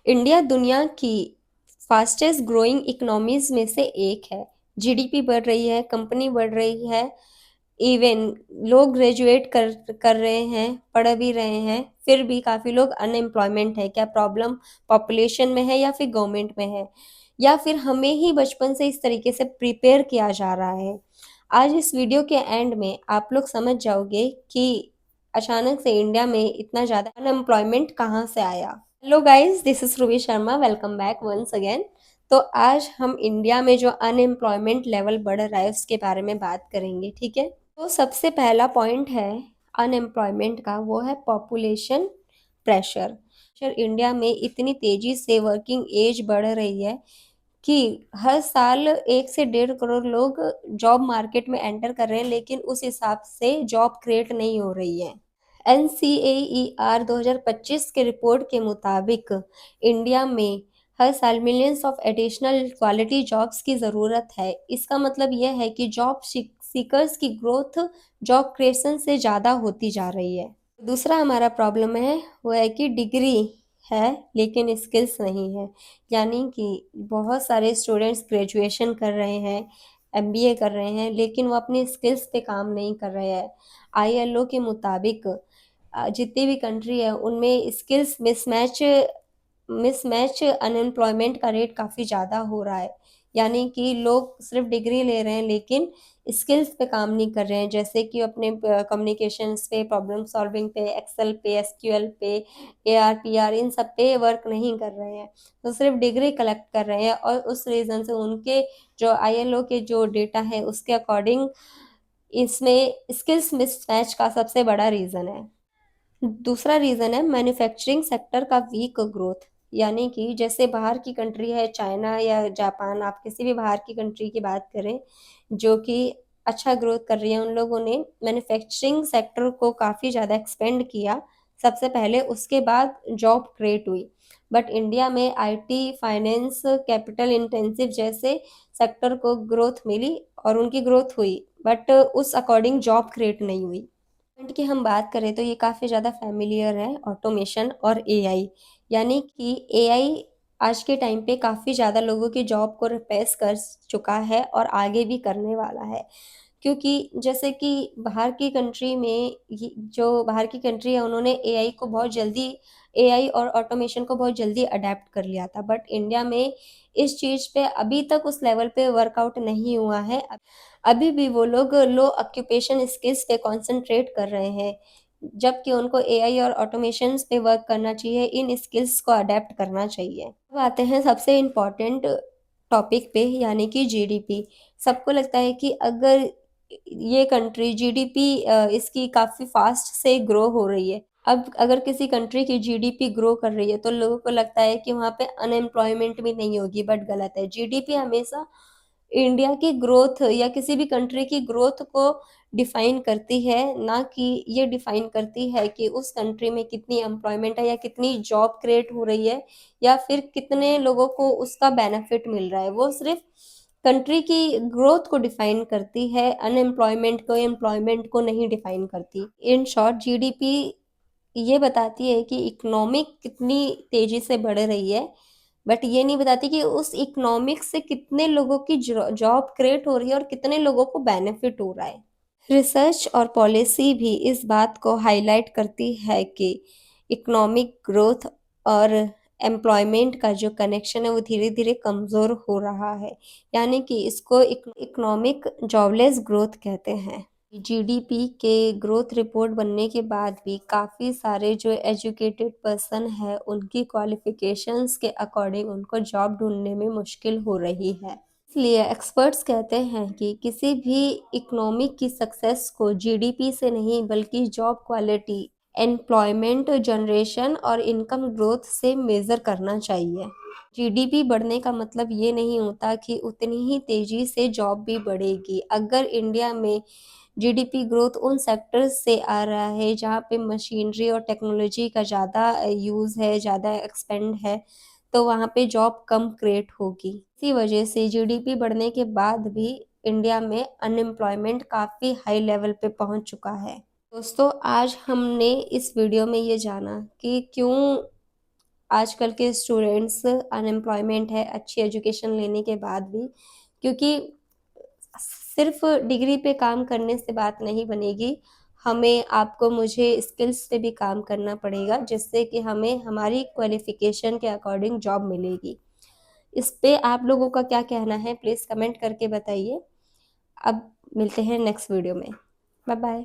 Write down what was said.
India दुनिया की fastest growing economies में से एक है। जीडीपी बढ़ रही है, कंपनी बढ़ रही है, इवन लोग ग्रेजुएट कर रहे हैं, पढ़ भी रहे हैं, फिर भी काफी लोग अनएम्प्लॉयमेंट है। क्या प्रॉब्लम पॉपुलेशन में है या फिर गवर्नमेंट में है, या फिर हमें ही बचपन से इस तरीके से प्रिपेयर किया जा रहा है? आज इस वीडियो के एंड में आप लोग समझ जाओगे कि अचानक से इंडिया में इतना ज्यादा अनएम्प्लॉयमेंट कहाँ से आया। Hello guys, this is Ruby Sharma, welcome back once again. तो आज हम इंडिया में जो अनएम्प्लॉयमेंट लेवल बढ़ रहा है उसके बारे में बात करेंगे, ठीक है। तो सबसे पहला पॉइंट है अनएम्प्लॉयमेंट का, वो है पॉपुलेशन प्रेशर। इंडिया में इतनी तेजी से वर्किंग एज बढ़ रही है कि हर साल 1 से 1.5 करोड़ लोग जॉब मार्केट में एंटर कर रहे हैं, लेकिन उस हिसाब से जॉब क्रिएट नहीं हो रही है। NCAER 2025 के रिपोर्ट के मुताबिक इंडिया में हर साल millions of additional quality jobs की ज़रूरत है। इसका मतलब यह है कि जॉब सीकर्स की ग्रोथ जॉब क्रिएशन से ज़्यादा होती जा रही है। दूसरा हमारा प्रॉब्लम है वो है कि डिग्री है लेकिन स्किल्स नहीं है। यानी कि बहुत सारे स्टूडेंट्स ग्रेजुएशन कर रहे हैं, MBA कर रहे हैं, लेकिन वो अपने स्किल्स पे काम नहीं कर रहे हैं। ILO के मुताबिक जितनी भी कंट्री है उनमें स्किल्स मिसमैच अनएम्प्लॉयमेंट का रेट काफ़ी ज़्यादा हो रहा है। यानी कि लोग सिर्फ डिग्री ले रहे हैं लेकिन स्किल्स पे काम नहीं कर रहे हैं, जैसे कि अपने कम्युनिकेशंस पे, प्रॉब्लम सॉल्विंग पे, एक्सेल पे, SQL पे, AR PR, इन सब पे वर्क नहीं कर रहे हैं। तो सिर्फ डिग्री कलेक्ट कर रहे हैं, और उस रीज़न से उनके जो ILO के जो डेटा है उसके अकॉर्डिंग इसमें स्किल्स मिसमैच का सबसे बड़ा रीज़न है। दूसरा रीज़न है मैन्युफैक्चरिंग सेक्टर का वीक ग्रोथ। यानी कि जैसे बाहर की कंट्री है, चाइना या जापान, आप किसी भी बाहर की कंट्री की बात करें जो कि अच्छा ग्रोथ कर रही है, उन लोगों ने मैन्युफैक्चरिंग सेक्टर को काफ़ी ज़्यादा एक्सपेंड किया सबसे पहले, उसके बाद जॉब क्रिएट हुई। बट इंडिया में IT, फाइनेंस, कैपिटल इंटेंसिव जैसे सेक्टर को ग्रोथ मिली और उनकी ग्रोथ हुई, बट उस अकॉर्डिंग जॉब क्रिएट नहीं हुई। पॉइंट की हम बात करें तो ये काफ़ी ज़्यादा फैमिलियर है, ऑटोमेशन और AI। यानी कि AI आज के टाइम पे काफ़ी ज़्यादा लोगों की जॉब को रिप्लेस कर चुका है और आगे भी करने वाला है। क्योंकि जैसे कि बाहर की कंट्री में जो बाहर की कंट्री है उन्होंने AI और ऑटोमेशन को बहुत जल्दी अडेप्ट कर लिया था, बट इंडिया में इस चीज़ पे अभी तक उस लेवल पे वर्कआउट नहीं हुआ है। अभी भी वो लोग लो ऑक्यूपेशन स्किल्स पे कंसंट्रेट कर रहे हैं, जबकि उनको AI और ऑटोमेशंस पे वर्क करना चाहिए, इन स्किल्स को अडेप्ट करना चाहिए। अब आते हैं सबसे इम्पोर्टेंट टॉपिक पे, यानी कि GDP। सबको लगता है कि अगर ये कंट्री GDP इसकी काफ़ी फास्ट से ग्रो हो रही है, अब अगर किसी कंट्री की GDP ग्रो कर रही है तो लोगों को लगता है कि वहाँ पे अनएम्प्लॉयमेंट भी नहीं होगी, बट गलत है। GDP हमेशा इंडिया की ग्रोथ या किसी भी कंट्री की ग्रोथ को डिफाइन करती है, ना कि ये डिफाइन करती है कि उस कंट्री में कितनी एम्प्लॉयमेंट है या कितनी जॉब क्रिएट हो रही है या फिर कितने लोगों को उसका बेनिफिट मिल रहा है। वो सिर्फ कंट्री की ग्रोथ को डिफाइन करती है, अनएम्प्लॉयमेंट को, एम्प्लॉयमेंट को नहीं डिफाइन करती। इन शॉर्ट GDP ये बताती है कि इकोनॉमिक कितनी तेजी से बढ़ रही है, बट ये नहीं बताती कि उस इकोनॉमिक से कितने लोगों की जॉब क्रिएट हो रही है और कितने लोगों को बेनिफिट हो रहा है। रिसर्च और पॉलिसी भी इस बात को हाईलाइट करती है कि इकोनॉमिक ग्रोथ और एम्प्लॉयमेंट का जो कनेक्शन है वो धीरे धीरे कमज़ोर हो रहा है। यानी कि इसको इकोनॉमिक जॉबलेस ग्रोथ कहते हैं। GDP के ग्रोथ रिपोर्ट बनने के बाद भी काफ़ी सारे जो एजुकेटेड पर्सन है उनकी क्वालिफिकेशंस के अकॉर्डिंग उनको जॉब ढूंढने में मुश्किल हो रही है। इसलिए एक्सपर्ट्स कहते हैं कि किसी भी इकोनॉमिक की सक्सेस को GDP से नहीं बल्कि जॉब क्वालिटी, एम्प्लॉयमेंट जनरेशन और इनकम ग्रोथ से मेज़र करना चाहिए। GDP बढ़ने का मतलब ये नहीं होता कि उतनी ही तेजी से जॉब भी बढ़ेगी। अगर इंडिया में GDP ग्रोथ उन सेक्टर्स से आ रहा है जहाँ पे मशीनरी और टेक्नोलॉजी का ज़्यादा यूज़ है, ज़्यादा एक्सपेंड है, तो वहाँ पे जॉब कम क्रिएट होगी। इसी वजह से GDP बढ़ने के बाद भी इंडिया में अनएम्प्लॉयमेंट काफ़ी हाई लेवल पे पहुँच चुका है। दोस्तों, आज हमने इस वीडियो में ये जाना कि क्यों आजकल के स्टूडेंट्स अनएम्प्लॉयमेंट है अच्छी एजुकेशन लेने के बाद भी, क्योंकि सिर्फ डिग्री पे काम करने से बात नहीं बनेगी, हमें आपको मुझे स्किल्स पे भी काम करना पड़ेगा, जिससे कि हमें हमारी क्वालिफिकेशन के अकॉर्डिंग जॉब मिलेगी। इस पे आप लोगों का क्या कहना है, प्लीज़ कमेंट करके बताइए। अब मिलते हैं नेक्स्ट वीडियो में। Bye bye.